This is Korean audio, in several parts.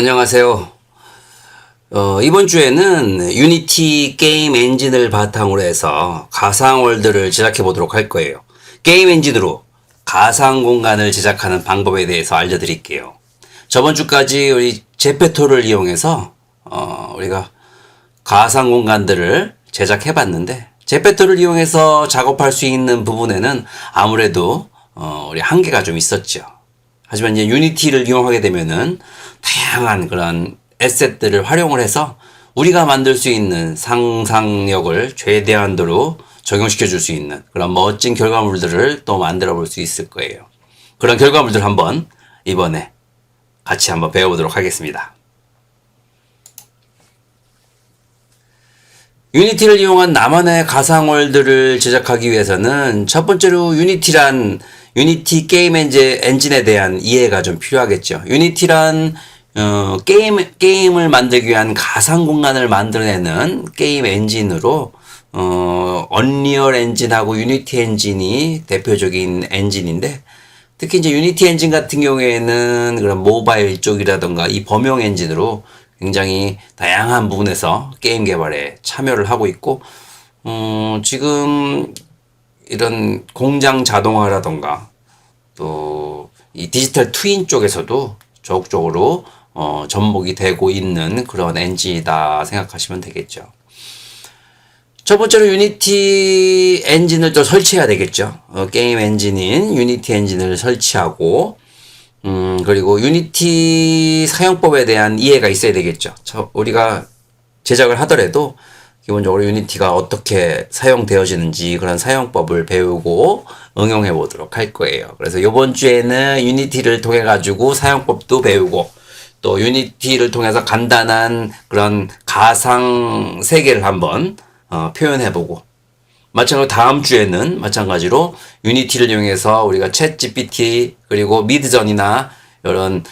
안녕하세요. 이번 주에는 유니티 게임 엔진을 바탕으로 해서 가상월드를 제작해 보도록 할 거예요. 게임 엔진으로 가상 공간을 제작하는 방법에 대해서 알려드릴게요. 저번 주까지 우리 제페토를 이용해서 우리가 가상 공간들을 제작해 봤는데, 제페토를 이용해서 작업할 수 있는 부분에는 아무래도 우리 한계가 좀 있었죠. 하지만 이제 유니티를 이용하게 되면은 다양한 그런 에셋들을 활용을 해서 우리가 만들 수 있는 상상력을 최대한도로 적용시켜 줄 수 있는 그런 멋진 결과물들을 또 만들어 볼 수 있을 거예요. 그런 결과물들 한번 이번에 같이 한번 배워보도록 하겠습니다. 유니티를 이용한 나만의 가상월드를 제작하기 위해서는 첫 번째로 유니티 게임 엔진에 대한 이해가 좀 필요하겠죠. 유니티란 게임을 만들기 위한 가상 공간을 만들어내는 게임 엔진으로 언리얼 엔진하고 유니티 엔진이 대표적인 엔진인데, 특히 이제 유니티 엔진 같은 경우에는 그런 모바일 쪽이라던가 이 범용 엔진으로 굉장히 다양한 부분에서 게임 개발에 참여를 하고 있고, 지금 이런 공장 자동화라던가 또 이 디지털 트윈 쪽에서도 적극적으로 접목이 되고 있는 그런 엔진이다 생각하시면 되겠죠. 첫 번째로 유니티 엔진을 또 설치해야 되겠죠. 게임 엔진인 유니티 엔진을 설치하고, 그리고 유니티 사용법에 대한 이해가 있어야 되겠죠. 우리가 제작을 하더라도 기본적으로 유니티가 어떻게 사용되어지는지 그런 사용법을 배우고 응용해 보도록 할 거예요. 그래서 이번 주에는 유니티를 통해 가지고 사용법도 배우고, 또 유니티를 통해서 간단한 그런 가상 세계를 한번 표현해 보고, 마찬가지로 다음 주에는 마찬가지로 유니티를 이용해서 우리가 챗 GPT 그리고 미드전이나 이런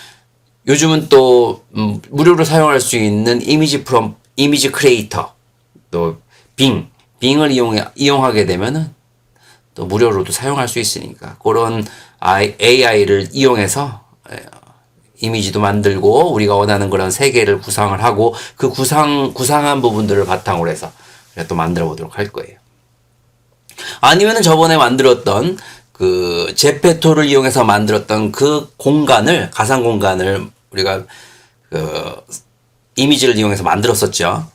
요즘은 또 무료로 사용할 수 있는 이미지 크리에이터, 또 빙을 이용하게 되면은 또 무료로도 사용할 수 있으니까 그런 AI를 이용해서 이미지도 만들고 우리가 원하는 그런 세계를 구상을 하고, 그 구상한 부분들을 바탕으로 해서 또 만들어 보도록 할 거예요. 아니면은 저번에 만들었던 그 제페토를 이용해서 만들었던 그 공간을, 가상 공간을 우리가 그 이미지를 이용해서 만들었었죠.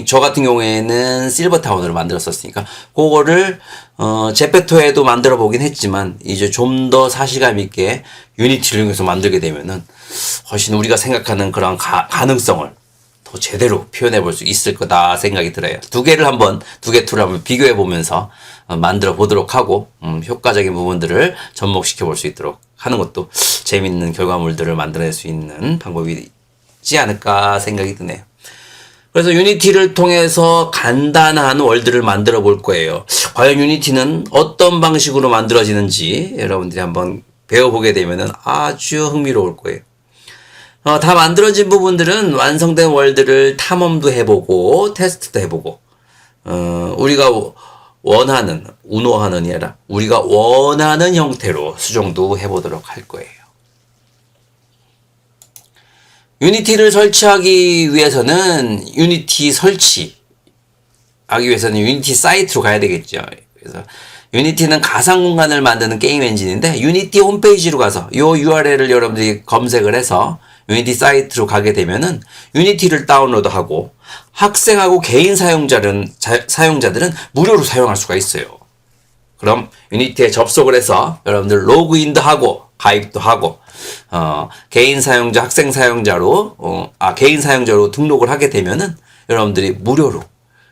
저 같은 경우에는 실버타운으로 만들었었으니까 그거를 제페토에도 만들어 보긴 했지만, 이제 좀 더 사실감 있게 유니티를 이용해서 만들게 되면은 훨씬 우리가 생각하는 그런 가능성을 더 제대로 표현해 볼 수 있을 거다 생각이 들어요. 두 개 툴을 한번 비교해 보면서 만들어 보도록 하고, 효과적인 부분들을 접목시켜 볼 수 있도록 하는 것도 재밌는 결과물들을 만들어낼 수 있는 방법이지 않을까 생각이 드네요. 그래서 유니티를 통해서 간단한 월드를 만들어 볼 거예요. 과연 유니티는 어떤 방식으로 만들어지는지 여러분들이 한번 배워보게 되면은 아주 흥미로울 거예요. 다 만들어진 부분들은 완성된 월드를 탐험도 해보고 테스트도 해보고, 우리가 원하는, 운호하는이 아니라 우리가 원하는 형태로 수정도 해보도록 할 거예요. 유니티를 설치하기 위해서는 유니티 사이트로 가야 되겠죠. 그래서 유니티는 가상 공간을 만드는 게임 엔진인데, 유니티 홈페이지로 가서 요 URL을 여러분들이 검색을 해서 유니티 사이트로 가게 되면은 유니티를 다운로드하고, 학생하고 개인 사용자들은 무료로 사용할 수가 있어요. 그럼 유니티에 접속을 해서 여러분들 로그인도 하고 가입도 하고, 개인 사용자, 학생 사용자로, 개인 사용자로 등록을 하게 되면은 여러분들이 무료로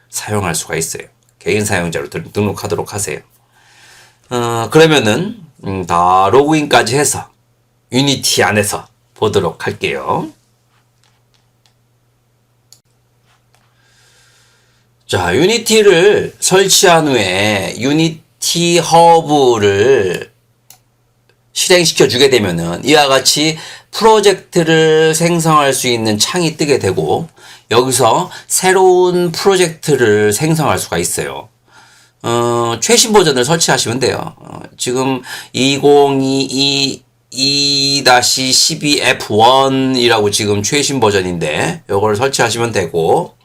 사용할 수가 있어요. 개인 사용자로 등록하도록 하세요. 그러면은, 다 로그인까지 해서 유니티 안에서 보도록 할게요. 자, 유니티를 설치한 후에 유니티 허브를 실행시켜 주게 되면은 이와 같이 프로젝트를 생성할 수 있는 창이 뜨게 되고, 여기서 새로운 프로젝트를 생성할 수가 있어요. 최신 버전을 설치하시면 돼요. 지금 2022 2-12F1이라고 지금 최신 버전인데 이걸 설치하시면 되고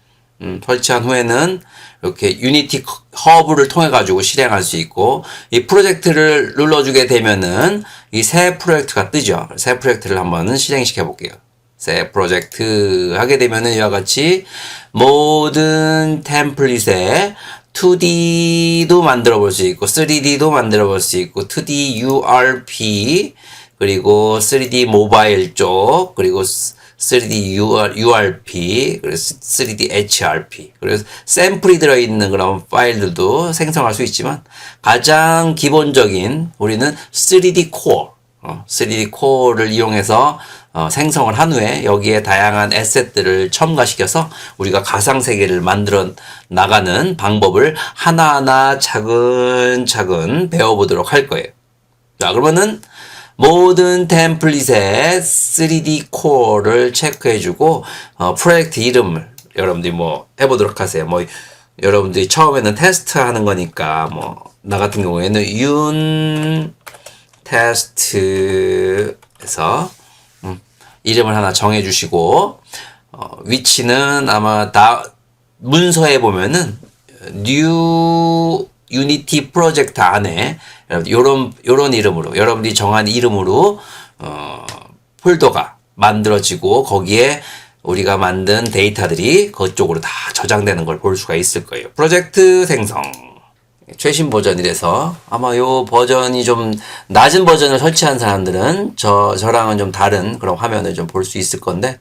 설치한 후에는 이렇게 유니티 허브를 통해 가지고 실행할 수 있고 이 프로젝트를 눌러주게 되면은 이 새 프로젝트가 뜨죠. 새 프로젝트를 한번 실행시켜 볼게요. 새 프로젝트 하게 되면은 이와 같이 모든 템플릿에 2D도 만들어 볼 수 있고 3D도 만들어 볼 수 있고 2D URP 그리고 3D 모바일 쪽 그리고 3D URP 그리고 3D HRP 그래서 샘플이 들어있는 그런 파일들도 생성할 수 있지만 가장 기본적인 우리는 3D 코어 3D 코어를 이용해서 생성을 한 후에 여기에 다양한 에셋들을 첨가시켜서 우리가 가상세계를 만들어 나가는 방법을 하나하나 차근차근 배워보도록 할 거예요. 자, 그러면은 모든 템플릿에 3D 코어를 체크해주고 프로젝트 이름을 여러분들이 뭐 해보도록 하세요. 뭐 여러분들이 처음에는 테스트하는 거니까 뭐 나 같은 경우에는 윤 테스트에서 이름을 하나 정해주시고 위치는 아마 문서에 보면은 new 유니티 프로젝트 안에 요런 이름으로 여러분들이 정한 이름으로 폴더가 만들어지고 거기에 우리가 만든 데이터들이 그쪽으로 다 저장되는 걸 볼 수가 있을 거예요. 프로젝트 생성 최신 버전이라서 아마 요 버전이 좀 낮은 버전을 설치한 사람들은 저랑은 좀 다른 그런 화면을 좀 볼 수 있을 건데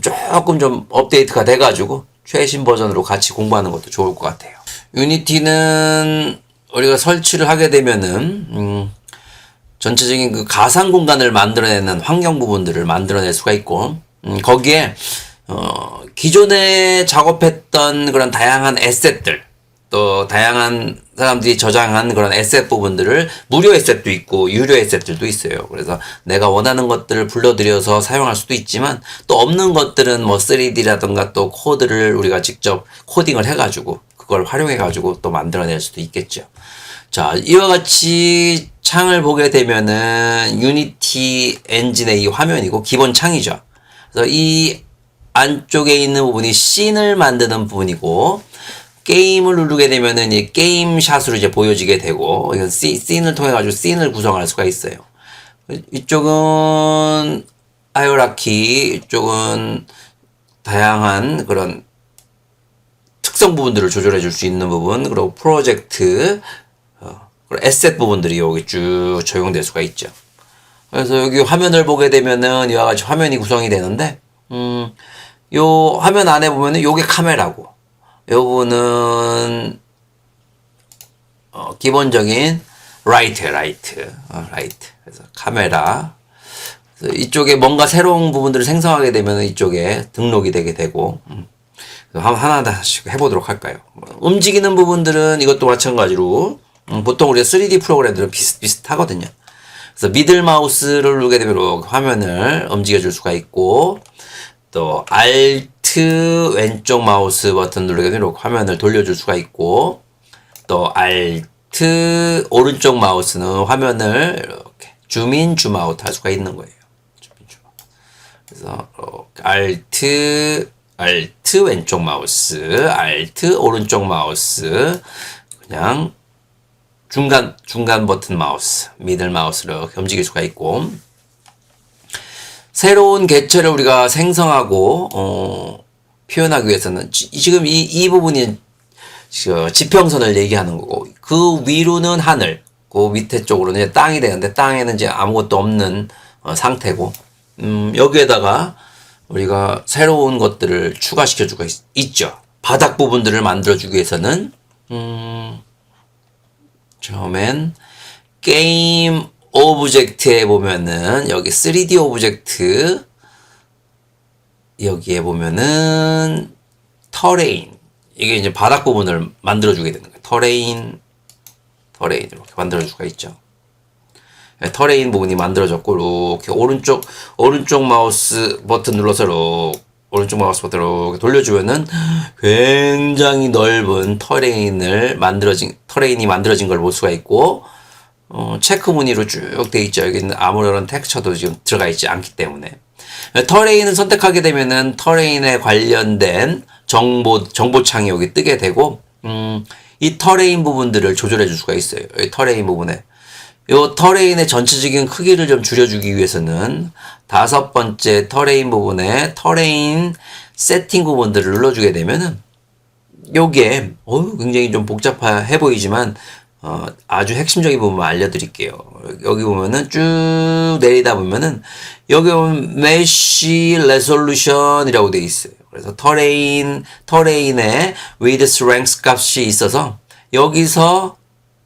조금 좀 업데이트가 돼가지고 최신 버전으로 같이 공부하는 것도 좋을 것 같아요. 유니티는 우리가 설치를 하게 되면은 전체적인 그 가상 공간을 만들어내는 환경 부분들을 만들어낼 수가 있고 거기에 기존에 작업했던 그런 다양한 에셋들 또 다양한 사람들이 저장한 그런 에셋 부분들을 무료 에셋도 있고 유료 에셋들도 있어요. 그래서 내가 원하는 것들을 불러들여서 사용할 수도 있지만 또 없는 것들은 뭐 3D라든가 또 코드를 우리가 직접 코딩을 해가지고 그걸 활용해가지고 또 만들어낼 수도 있겠죠. 자, 이와 같이 창을 보게 되면은 유니티 엔진의 이 화면이고 기본 창이죠. 그래서 이 안쪽에 있는 부분이 씬을 만드는 부분이고 게임을 누르게 되면은 이 게임 샷으로 이제 보여지게 되고 이건 씬을 통해 가지고 씬을 구성할 수가 있어요. 이쪽은 하이어라키, 이쪽은 다양한 그런 특성 부분들을 조절해 줄 수 있는 부분, 그리고 프로젝트, 그리고 에셋 부분들이 여기 쭉 적용될 수가 있죠. 그래서 여기 화면을 보게 되면은 이와 같이 화면이 구성이 되는데, 요 화면 안에 보면은 요게 카메라고, 요 부분은 기본적인 라이트. 그래서 카메라. 그래서 이쪽에 뭔가 새로운 부분들을 생성하게 되면 이쪽에 등록이 되게 되고, 하나씩 해보도록 할까요? 움직이는 부분들은 이것도 마찬가지로, 보통 우리가 3D 프로그램들은 비슷하거든요. 그래서 미들 마우스를 누르게 되면 이렇게 화면을 움직여 줄 수가 있고, 또 Alt 왼쪽 마우스 버튼 누르게 되면 이렇게 화면을 돌려줄 수가 있고, 또 Alt 오른쪽 마우스는 화면을 이렇게 줌인 줌아웃 할 수가 있는 거예요. 그래서 Alt 왼쪽 마우스, Alt 오른쪽 마우스, 그냥 중간 버튼 마우스, 미들 마우스로 이렇게 움직일 수가 있고, 새로운 객체를 우리가 생성하고 표현하기 위해서는 지금 이 부분이 지평선을 얘기하는 거고 그 위로는 하늘, 그 밑에 쪽으로는 이제 땅이 되는데 땅에는 이제 아무것도 없는 상태고 여기에다가 우리가 새로운 것들을 추가시켜 주고 있죠. 바닥 부분들을 만들어 주기 위해서는 처음엔 게임 오브젝트에 보면은 여기 3D 오브젝트 여기에 보면은 터레인 이게 이제 바닥 부분을 만들어 주게 되는 거예요. 터레인 이렇게 만들어 줄 수가 있죠. 터레인 부분이 만들어졌고 이렇게 오른쪽 마우스 버튼 눌러서 이렇게 오른쪽 마우스 버튼 이렇게 돌려주면은 굉장히 넓은 터레인이 만들어진 걸 볼 수가 있고 체크 무늬로 쭉 돼 있죠. 여기는 아무런 텍스처도 지금 들어가 있지 않기 때문에. 터레인을 선택하게 되면은 터레인에 관련된 정보창이 여기 뜨게 되고, 이 터레인 부분들을 조절해 줄 수가 있어요. 이 터레인 부분에. 요 터레인의 전체적인 크기를 좀 줄여주기 위해서는 5번째 터레인 부분에 터레인 세팅 부분들을 눌러주게 되면은 요게 굉장히 좀 복잡해 보이지만 아주 핵심적인 부분 알려드릴게요. 여기 보면은 쭉 내리다 보면은 여기 보면 메쉬 레솔루션이라고 돼 있어요. 그래서 터레인의 width length 값이 있어서 여기서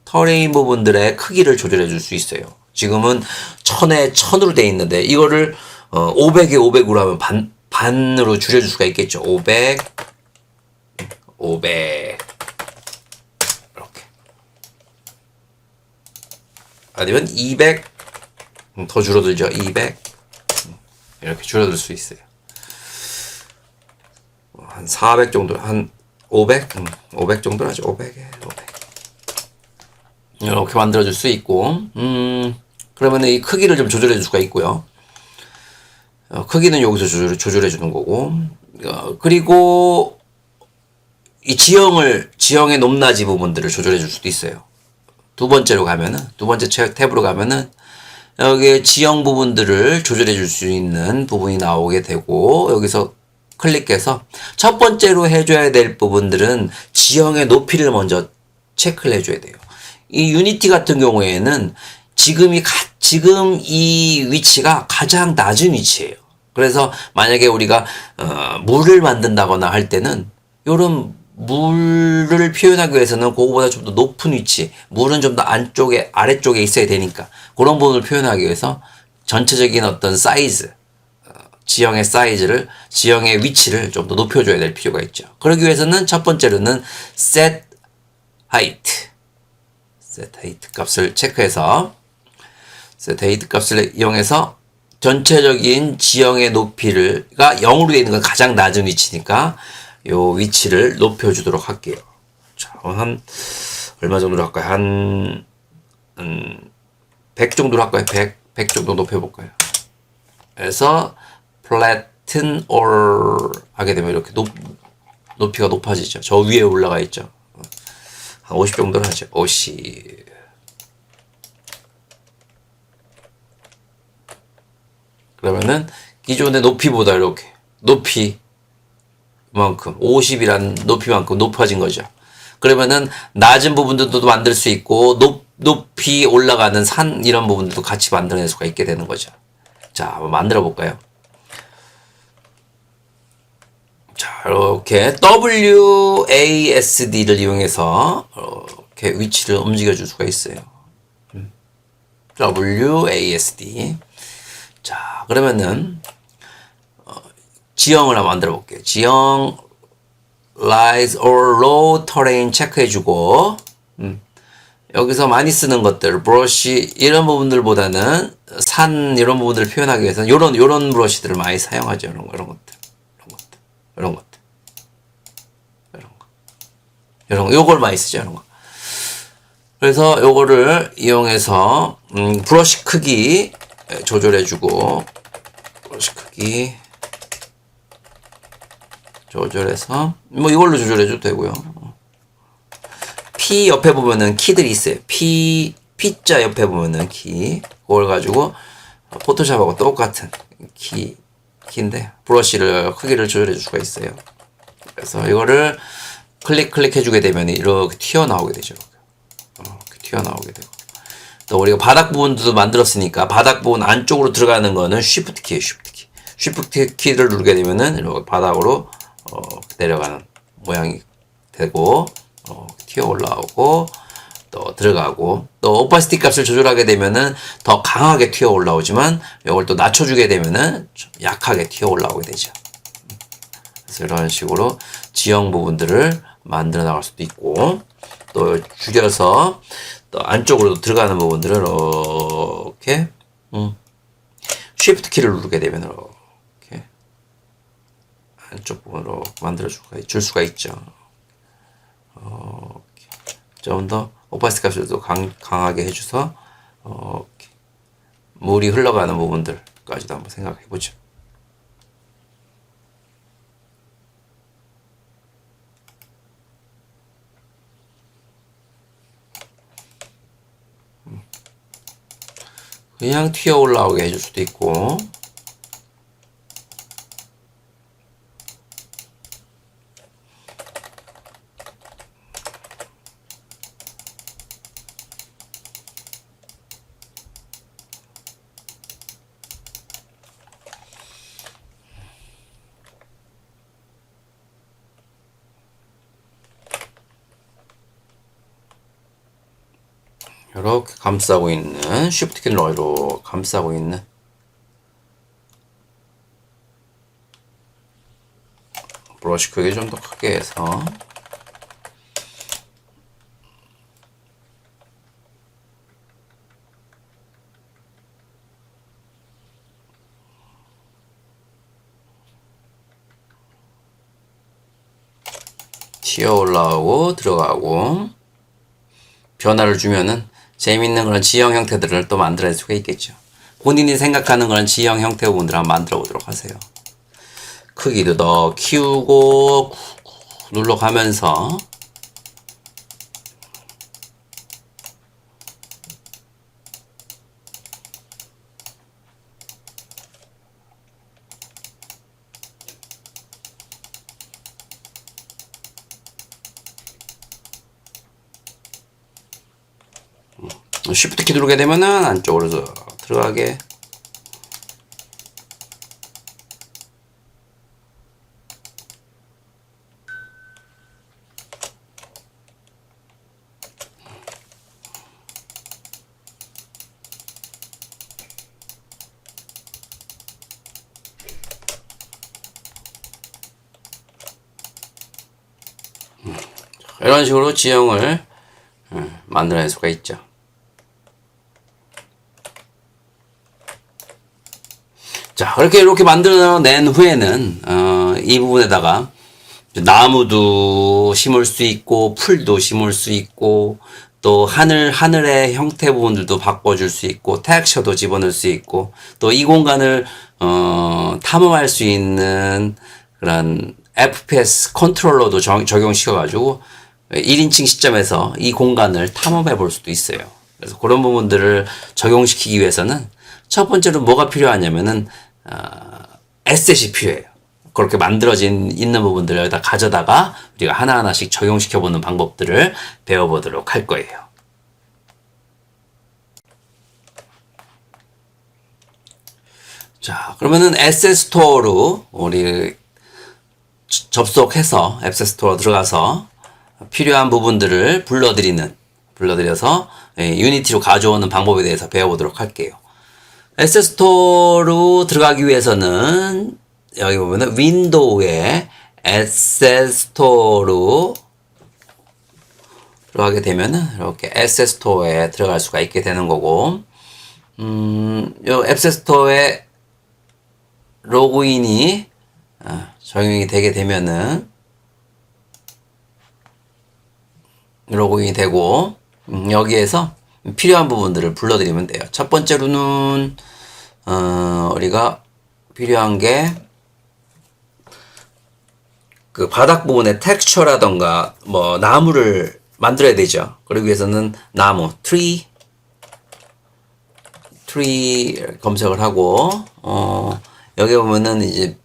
터레인 부분들의 크기를 조절해 줄 수 있어요. 지금은 1000에 1000으로 돼 있는데 이거를 500에 500으로 하면 반으로 줄여줄 수가 있겠죠. 500 이렇게. 아니면 200 더 줄어들죠. 200 이렇게 줄어들 수 있어요. 한 400 정도, 한 500 정도 하죠. 500에 500 이렇게 만들어줄 수 있고, 그러면 이 크기를 좀 조절해 줄 수가 있고요. 크기는 여기서 조절해 주는 거고, 그리고 이 지형의 높낮이 부분들을 조절해 줄 수도 있어요. 두 번째 탭으로 가면은 여기에 지형 부분들을 조절해 줄 수 있는 부분이 나오게 되고, 여기서 클릭해서 첫 번째로 해줘야 될 부분들은 지형의 높이를 먼저 체크를 해줘야 돼요. 이 유니티 같은 경우에는 지금 이 위치가 가장 낮은 위치예요. 그래서 만약에 우리가 물을 만든다거나 할 때는 요런 물을 표현하기 위해서는 그거보다 좀 더 높은 위치, 물은 좀 더 아래쪽에 있어야 되니까 그런 부분을 표현하기 위해서 전체적인 어떤 사이즈, 지형의 위치를 좀 더 높여줘야 될 필요가 있죠. 그러기 위해서는 첫 번째로는 set height 값을 체크해서 set height 값을 이용해서 전체적인 지형의 높이가 0으로 되어 있는 건 가장 낮은 위치니까 요 위치를 높여주도록 할게요. 자, 한 얼마 정도로 할까요? 한 100 정도로 할까요? 100 정도 높여볼까요? 그래서 flatten all 하게 되면 이렇게 높이가 높아지죠. 저 위에 올라가 있죠. 한 50 정도로 하죠. 50. 그러면은 기존의 높이보다 이렇게 높이만큼 50이란 높이만큼 높아진 거죠. 그러면은 낮은 부분들도 만들 수 있고 높이 올라가는 산 이런 부분들도 같이 만들어낼 수가 있게 되는 거죠. 자, 한번 만들어 볼까요? 자, 이렇게 WASD를 이용해서 이렇게 위치를 움직여 줄 수가 있어요. WASD. 자, 그러면은 지형을 한번 만들어 볼게요. 지형 rise or low terrain 체크해 주고 여기서 많이 쓰는 것들 브러쉬 이런 부분들보다는 산 이런 부분들을 표현하기 위해서는 요런 브러쉬들을 많이 사용하죠. 이런 것들 요걸 많이 쓰죠. 이런 거. 그래서 요거를 이용해서 브러쉬 크기 조절해주고 브러쉬 크기 조절해서 뭐 이걸로 조절해줘도 되고요. P 옆에 보면은 키들이 있어요. P자 옆에 보면은 키 그걸 가지고 포토샵하고 똑같은 키인데 브러쉬를 크기를 조절해 줄 수가 있어요. 그래서 이거를 클릭해 주게 되면 이렇게 튀어나오게 되죠. 이렇게 튀어나오게 되고 또 우리가 바닥 부분도 만들었으니까 바닥 부분 안쪽으로 들어가는 거는 Shift 키예요. Shift 키를 누르게 되면은 이렇게 바닥으로 내려가는 모양이 되고 튀어 올라오고 또 들어가고 또 오파시티 값을 조절하게 되면은 더 강하게 튀어 올라오지만 이걸 또 낮춰주게 되면은 좀 약하게 튀어 올라오게 되죠. 그래서 이런 식으로 지형 부분들을 만들어 나갈 수도 있고 또 줄여서 또 안쪽으로 들어가는 부분들을 이렇게 Shift 키를 누르게 되면 이렇게 안쪽 부분으로 만들어 줄 수가 있죠. 좀 더 오파시티 값을 또 강하게 해줘서 이렇게 물이 흘러가는 부분들까지도 한번 생각해 보죠. 그냥 튀어 올라오게 해줄 수도 있고, 이렇게 감싸고 있는, 쉬프트 키 눌러로 감싸고 있는, 브러쉬 크기 좀 더 크게 해서 튀어 올라오고 들어가고, 변화를 주면은 재미있는 그런 지형 형태들을 또 만들어낼 수가 있겠죠. 본인이 생각하는 그런 지형 형태 부분들을 한번 만들어 보도록 하세요. 크기도 더 키우고 눌러가면서 쉬프트 키 누르게 되면은 안쪽으로 들어가게. 이런 식으로 지형을 만들어낼 수가 있죠. 자, 이렇게 만들어낸 후에는, 이 부분에다가, 나무도 심을 수 있고, 풀도 심을 수 있고, 또 하늘의 형태 부분들도 바꿔줄 수 있고, 텍스처도 집어넣을 수 있고, 또 이 공간을, 탐험할 수 있는 그런 FPS 컨트롤러도 적용시켜가지고, 1인칭 시점에서 이 공간을 탐험해 볼 수도 있어요. 그래서 그런 부분들을 적용시키기 위해서는 첫 번째로 뭐가 필요하냐면은, 에셋이 필요해요. 그렇게 만들어진 있는 부분들을 여기다 가져다가 우리가 하나하나씩 적용시켜보는 방법들을 배워보도록 할 거예요. 자, 그러면은 에셋 스토어로 우리 접속해서 에셋 스토어 들어가서 필요한 부분들을 불러들여서 유니티로 가져오는 방법에 대해서 배워보도록 할게요. 에셋 스토어로 들어가기 위해서는 여기 보면은 윈도우에 에셋 스토어로 들어가게 되면은 이렇게 에셋 스토어에 들어갈 수가 있게 되는 거고, 요 에셋 스토어에 로그인이 적용이 되게 되면은 로그인이 되고, 여기에서 필요한 부분들을 불러드리면 돼요. 첫 번째로는 우리가 필요한 게 그 바닥 부분의 텍스처라던가 뭐 나무를 만들어야 되죠. 그러기 위해서는 나무 트리 검색을 하고, 여기 보면은 이제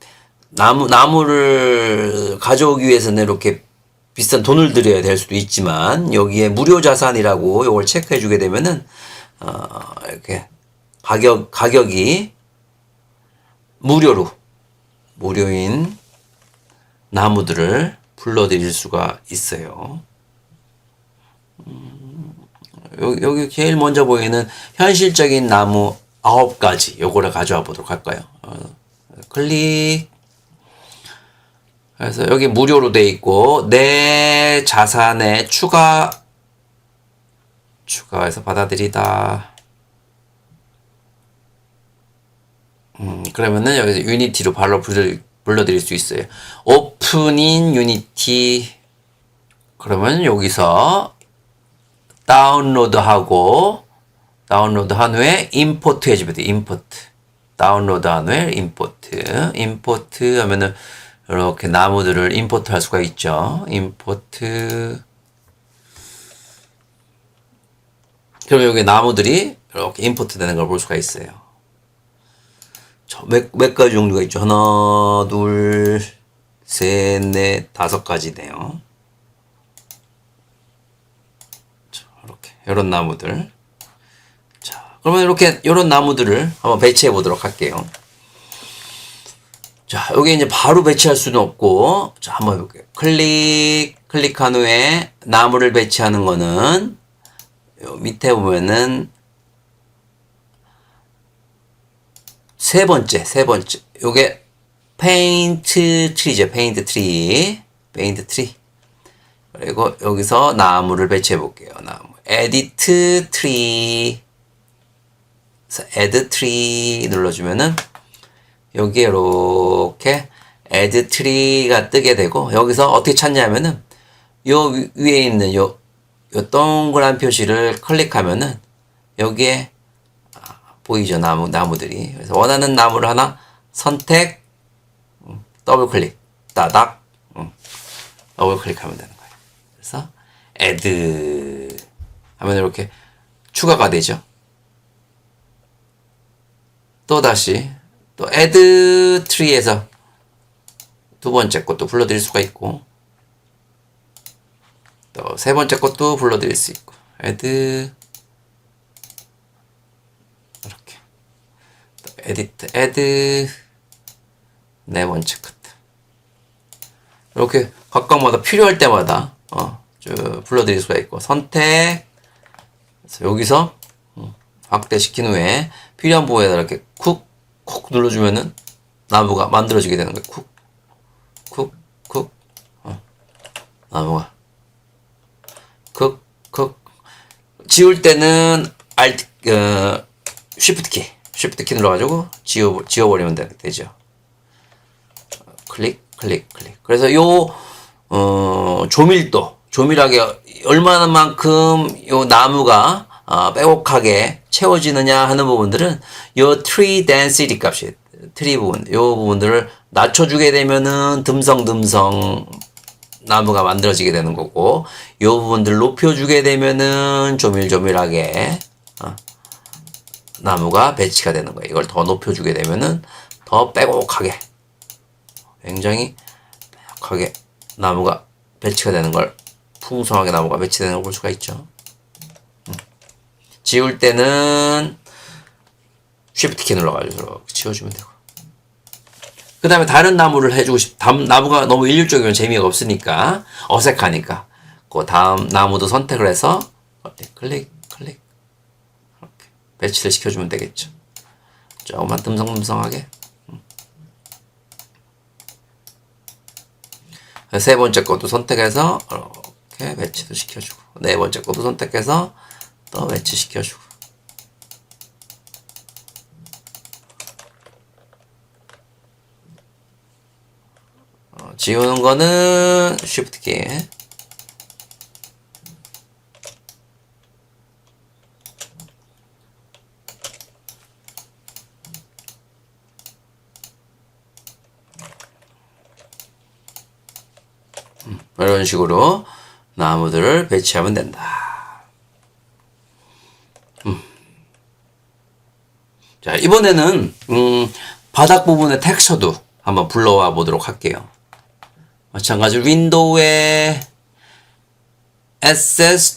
나무를 가져오기 위해서는 이렇게 비싼 돈을 들여야 될 수도 있지만, 여기에 무료 자산이라고 이걸 체크해 주게 되면은, 이렇게 가격이 무료인 나무들을 불러드릴 수가 있어요. 여기 제일 먼저 보이는 현실적인 나무 9가지, 요거를 가져와 보도록 할까요? 클릭. 그래서 여기 무료로 돼 있고, 내 자산에 추가해서 받아들이다. 그러면은 여기서 유니티로 바로 불러드릴 수 있어요. 오픈인 유니티. 그러면 여기서 다운로드하고 다운로드 한 후에 임포트 해주면 돼. 임포트. 다운로드 한 후에 임포트. 임포트 하면은 이렇게 나무들을 임포트 할 수가 있죠. 임포트. 그럼 여기 나무들이 이렇게 임포트 되는 걸 볼 수가 있어요. 몇 가지 종류가 있죠. 하나, 둘, 셋, 넷, 5가지네요. 자, 이렇게 이런 나무들. 자, 그러면 이렇게 이런 나무들을 한번 배치해 보도록 할게요. 자, 여기 이제 바로 배치할 수는 없고, 자, 한번 해볼게요. 클릭한 후에 나무를 배치하는 거는 요 밑에 보면은 세 번째. 요게 페인트 트리죠. 페인트 트리. 그리고 여기서 나무를 배치해 볼게요. 나무. 에디트 트리. 에드 트리 눌러주면은 여기에 이렇게 에드 트리가 뜨게 되고, 여기서 어떻게 찾냐면은 요 위에 있는 요 동그란 표시를 클릭하면은 여기에 보이죠? 나무들이. 그래서 원하는 나무를 하나 선택, 더블 클릭, 따닥, 더블 클릭하면 되는 거예요. 그래서 add 하면 이렇게 추가가 되죠. 또 다시 또 add tree에서 두 번째 것도 불러드릴 수가 있고, 또 세 번째 것도 불러드릴 수 있고, add 이렇게 또 edit, add 네 번째 것 이렇게 각각마다 필요할 때마다 쭉 불러드릴 수가 있고, 선택. 그래서 여기서 확대시킨 후에 필요한 부분에다 이렇게 쿡 눌러주면은 나무가 만들어지게 되는 거예요. 쿡 나무가 쿡 지울 때는 Alt Shift 키 눌러가지고 지워버리면 되죠. 클릭. 그래서 요 조밀하게 얼마만큼 요 나무가 빼곡하게 채워지느냐 하는 부분들은 요 tree density 값이, 트리 부분, 요 부분들을 낮춰주게 되면은 듬성듬성 나무가 만들어지게 되는 거고, 요 부분들 높여주게 되면은 조밀조밀하게 나무가 배치가 되는 거예요. 이걸 더 높여주게 되면은 더 빼곡하게, 굉장히 빼곡하게 나무가 배치가 되는 걸, 풍성하게 나무가 배치되는 걸 볼 수가 있죠. 지울 때는 Shift 키 눌러가지고 이렇게 지워주면 되고, 그 다음에 다른 나무를 해주고 나무가 너무 일률적이면 재미가 없으니까, 어색하니까 그 다음 나무도 선택을 해서 클릭 이렇게 배치를 시켜주면 되겠죠. 조금만 듬성듬성하게. 세 번째 것도 선택해서 이렇게 배치도 시켜주고, 네 번째 것도 선택해서 또 배치시켜주고, 지우는 거는 Shift 키. 이런 식으로 나무들을 배치하면 된다. 자, 이번에는 바닥 부분의 텍스처도 한번 불러와 보도록 할게요. 마찬가지로 윈도우의 Asset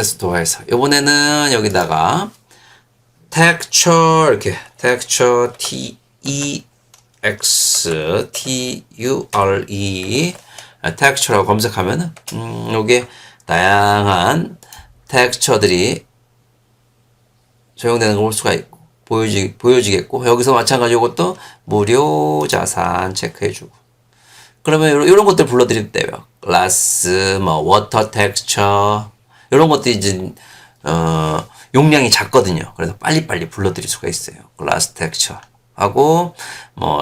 Store에서 이번에는 여기다가 texture, 이렇게 texture TEXTURE texture라고 검색하면은 여기에 다양한 텍스처들이 적용되는 걸 볼 수가 있고, 보여지겠고, 여기서 마찬가지로 이것도 무료 자산 체크해주고, 그러면 이런 것들 불러드릴 때요. glass, water texture, 이런 것들이 이제 용량이 작거든요. 그래서 빨리빨리 불러드릴 수가 있어요. glass texture 하고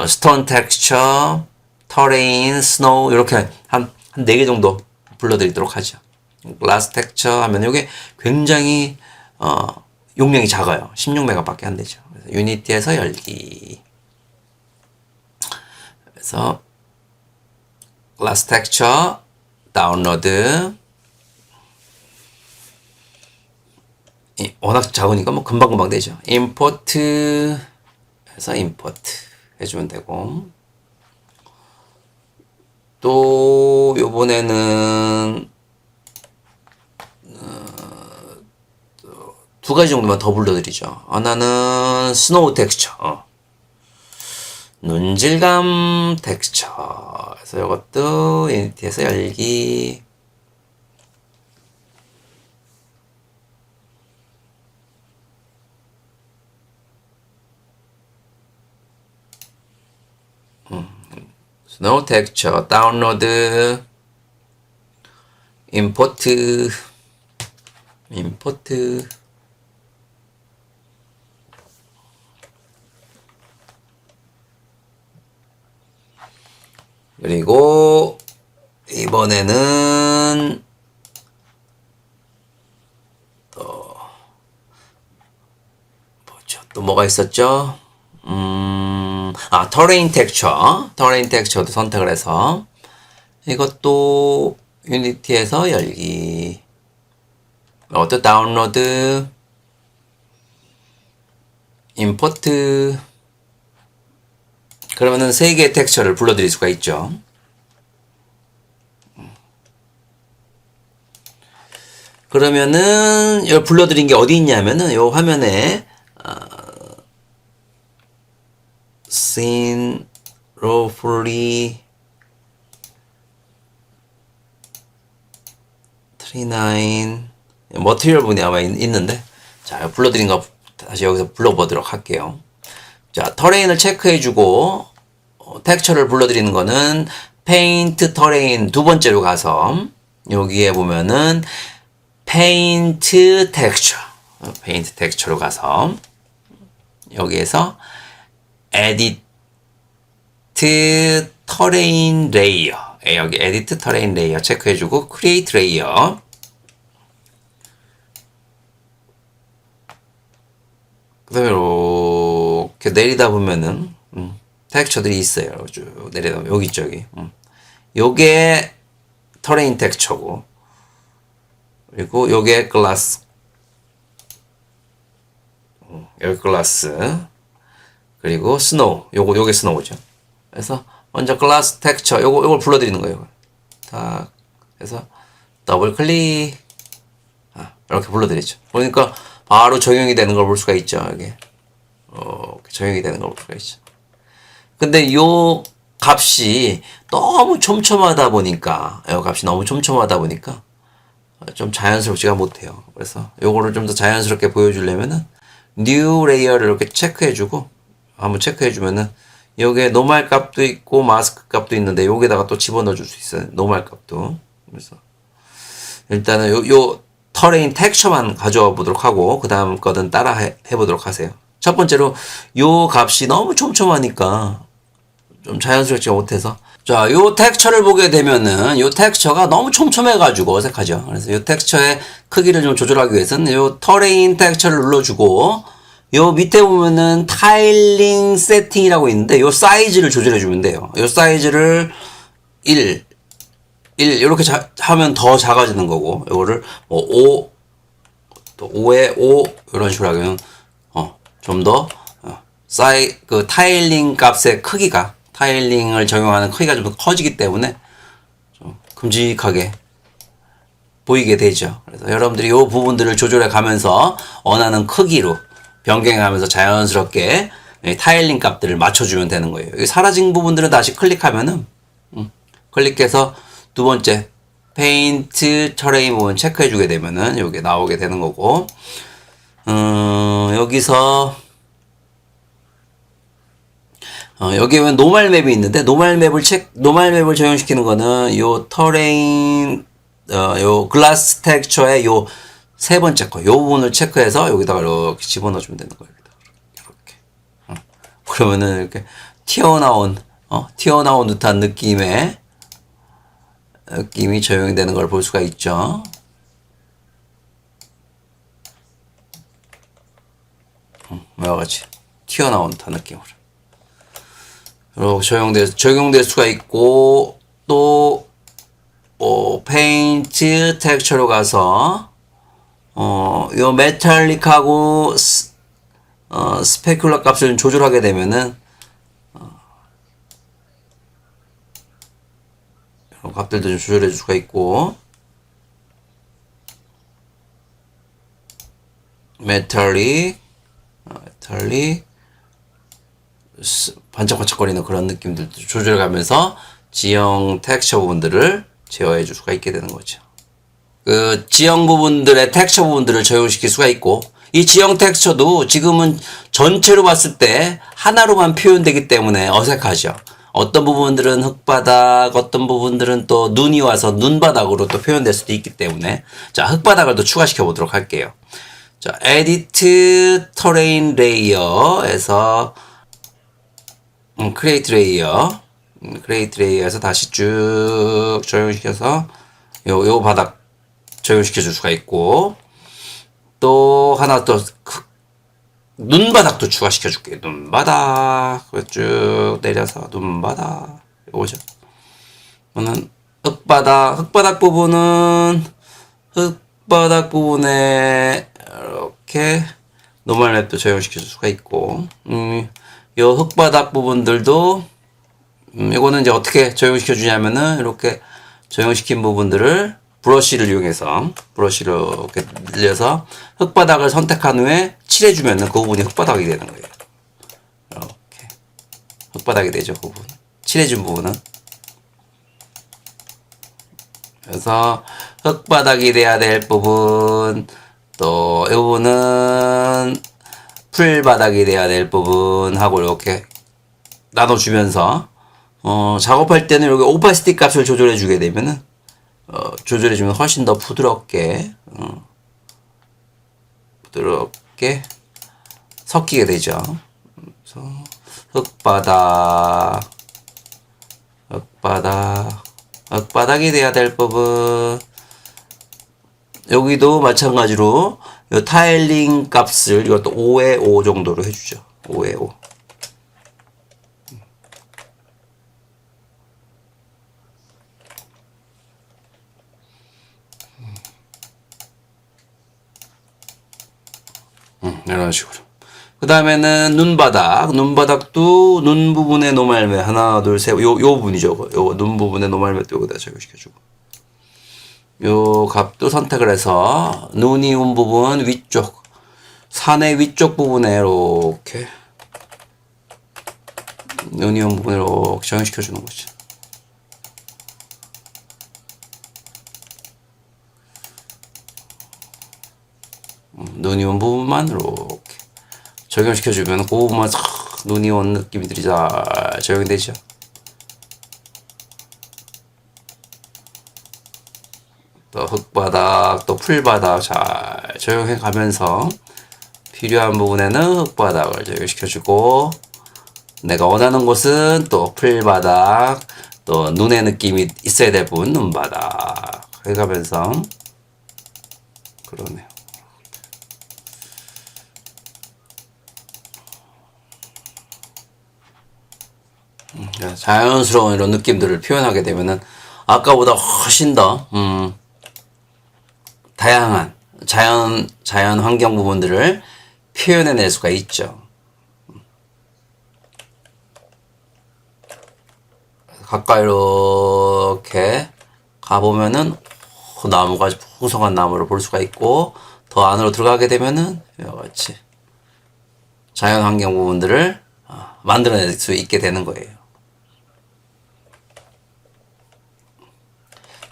stone texture, terrain, snow, 이렇게 한 4개 정도 불러드리도록 하죠. 글라스 텍처 하면 이게 굉장히 용량이 작아요. 16메가밖에 안 되죠. 그래서 유니티에서 열기. 그래서 글라스 텍처 다운로드. 워낙 작으니까 뭐 금방금방 되죠. 임포트 해서 임포트 해주면 되고, 또 요번에는 두 가지 정도만 더 불러드리죠. 하나는 스노우 텍스처, 눈질감 텍스처. 그래서 이것도 유니티에서 열기. 스노우 텍스처 다운로드. 임포트. 그리고 이번에는 또 뭐가 있었죠? 터레인 텍스처도 선택을 해서 이것도 유니티에서 열기. 이것도 다운로드. 임포트. 그러면은 세 개의 텍스처를 불러드릴 수가 있죠. 그러면은 이 불러드린 게 어디 있냐면은 요 화면에 scene roughly 39 머티리얼 분이 아마 있는데, 자 불러드린 거 다시 여기서 불러보도록 할게요. 자, 터레인을 체크해주고 텍스처를 불러드리는 거는 페인트 터레인 두 번째로 가서 여기에 보면은 페인트 텍스처로 가서 여기에서 에디트 터레인 레이어, 여기 에디트 터레인 레이어 체크해주고 크리에이트 레이어. 그 다음에 이렇게 내리다 보면은 텍스처들이 있어요. 쭉 내리다 보면 여기 저기 요게 터레인 텍스처고, 그리고 요게 글라스, 여기 글라스, 그리고 스노우, 요게 스노우죠. 그래서 먼저 글라스 텍스처 요걸 불러드리는 거예요. 딱 해서 더블 클릭, 이렇게 불러드리죠. 그러니까 바로 적용이 되는 걸 볼 수가 있죠. 이게 적용이 되는 걸 볼 수가 있죠. 근데 요 값이 너무 촘촘하다 보니까, 좀 자연스럽지가 못해요. 그래서 요거를 좀 더 자연스럽게 보여주려면은 뉴 레이어를 이렇게 체크해주고, 한번 체크해주면은 여기에 노멀 값도 있고 마스크 값도 있는데 여기다가 또 집어넣어 줄 수 있어요. 노멀 값도. 그래서 일단은 요 터레인 텍스처만 가져와 보도록 하고 그 다음 거는 따라 해보도록 하세요. 첫 번째로 요 값이 너무 촘촘하니까 좀 자연스럽지 못해서, 자, 요 텍스처를 보게 되면은 요 텍스처가 너무 촘촘해가지고 어색하죠. 그래서 요 텍스처의 크기를 좀 조절하기 위해서는 요 터레인 텍스처를 눌러주고 요 밑에 보면은 타일링 세팅이라고 있는데 요 사이즈를 조절해주면 돼요. 요 사이즈를 1 이렇게 하면 더 작아지는 거고, 요거를 뭐 5, 또 5에 5 이런 식으로 하면 좀 더 그 타일링 값의 크기가, 타일링을 적용하는 크기가 좀 더 커지기 때문에 좀 큼직하게 보이게 되죠. 그래서 여러분들이 이 부분들을 조절해 가면서 원하는 크기로 변경해 가면서 자연스럽게 타일링 값들을 맞춰주면 되는 거예요. 여기 사라진 부분들은 다시 클릭하면은 클릭해서 두 번째 페인트 터레인 부분 체크해 주게 되면은 여기 나오게 되는 거고, 여기서 여기 왜 노멀 맵이 있는데 노멀 맵을 적용시키는 거는 요 터레인 요 글라스 텍스처의 요 세 번째 거, 요 부분을 체크해서 여기다가 이렇게 집어넣어 주면 되는 거예요. 이렇게. 그러면은 이렇게 튀어나온 듯한 느낌이 적용이 되는 걸 볼 수가 있죠. 이와 같이 튀어나온 듯한 느낌으로 적용될 수가 있고, 또 페인트 텍스처로 가서 요 메탈릭하고 스페큘러 값을 조절하게 되면은 이런 값들도 좀 조절해 줄 수가 있고, 메탈릭 반짝반짝거리는 그런 느낌들도 조절해 가면서 지형 텍스처 부분들을 제어해 줄 수가 있게 되는 거죠. 그 지형 부분들의 텍스처 부분들을 적용시킬 수가 있고, 이 지형 텍스처도 지금은 전체로 봤을 때 하나로만 표현되기 때문에 어색하죠. 어떤 부분들은 흙바닥, 어떤 부분들은 또 눈이 와서 눈바닥으로 또 표현될 수도 있기 때문에, 자, 흙바닥을 또 추가시켜 보도록 할게요. 자, Edit Terrain Layer에서 Create Layer에서 다시 쭉 적용시켜서 요 바닥 적용시켜 줄 수가 있고, 또 하나 또 눈바닥도 추가시켜 줄게요. 눈바닥 쭉 내려서 눈바닥 요거죠. 이거는 흙바닥 부분에 이렇게 노멀 맵도 적용시켜 줄 수가 있고, 요 흙바닥 부분들도 이거는 이제 어떻게 적용시켜 주냐면은 이렇게 적용시킨 부분들을 브러쉬를 이용해서 브러쉬를 이렇게 늘려서 흙바닥을 선택한 후에 칠해주면은 그 부분이 흙바닥이 되는 거예요. 이렇게 흙바닥이 되죠. 그 부분 칠해준 부분은. 그래서 흙바닥이 돼야 될 부분, 또 이 부분은 풀바닥이 돼야 될 부분하고 이렇게 나눠주면서 작업할 때는 이렇게 오파시티 값을 조절해 주게 되면은 조절해주면 훨씬 더 부드럽게 섞이게 되죠. 그래서 흙바닥이 돼야 될 부분, 여기도 마찬가지로 이 타일링 값을 이것도 5에 5 정도로 해주죠. 5에 5. 이런 식으로. 그 다음에는 눈바닥도 눈 부분의 노멀매 하나 둘 셋 요 부분이죠. 요 눈 부분의 노멀매도 여기다 적용시켜주고, 요 값도 선택을 해서 눈이 온 부분 위쪽, 산의 위쪽 부분에 이렇게 눈이 온 부분에 이렇게 적용시켜주는 거죠. 눈이 온 부분만 이렇게 적용시켜주면 그 부분만 싹 눈이 온 느낌들이 잘 적용이 되죠. 또 흙바닥, 또 풀바닥 잘 적용해 가면서 필요한 부분에는 흙바닥을 적용시켜주고, 내가 원하는 곳은 또 풀바닥, 또 눈의 느낌이 있어야 될 부분 눈바닥 해가면서 그러네요. 자연스러운 이런 느낌들을 표현하게 되면은 아까보다 훨씬 더 다양한 자연 환경 부분들을 표현해낼 수가 있죠. 가까이 이렇게 가보면은 나무가 풍성한 나무를 볼 수가 있고, 더 안으로 들어가게 되면은 이와 같이 자연 환경 부분들을 만들어낼 수 있게 되는 거예요.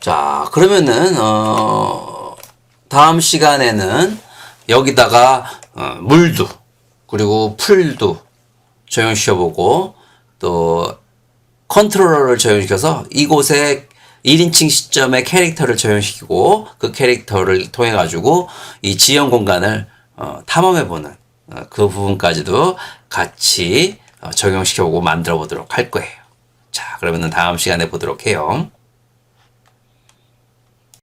자, 그러면은 다음 시간에는 여기다가 물도 그리고 풀도 적용시켜보고, 또 컨트롤러를 적용시켜서 이곳에 1인칭 시점의 캐릭터를 적용시키고, 그 캐릭터를 통해 가지고 이 지형 공간을 탐험해보는 그 부분까지도 같이 적용시켜보고 만들어 보도록 할 거예요. 자, 그러면은 다음 시간에 보도록 해요.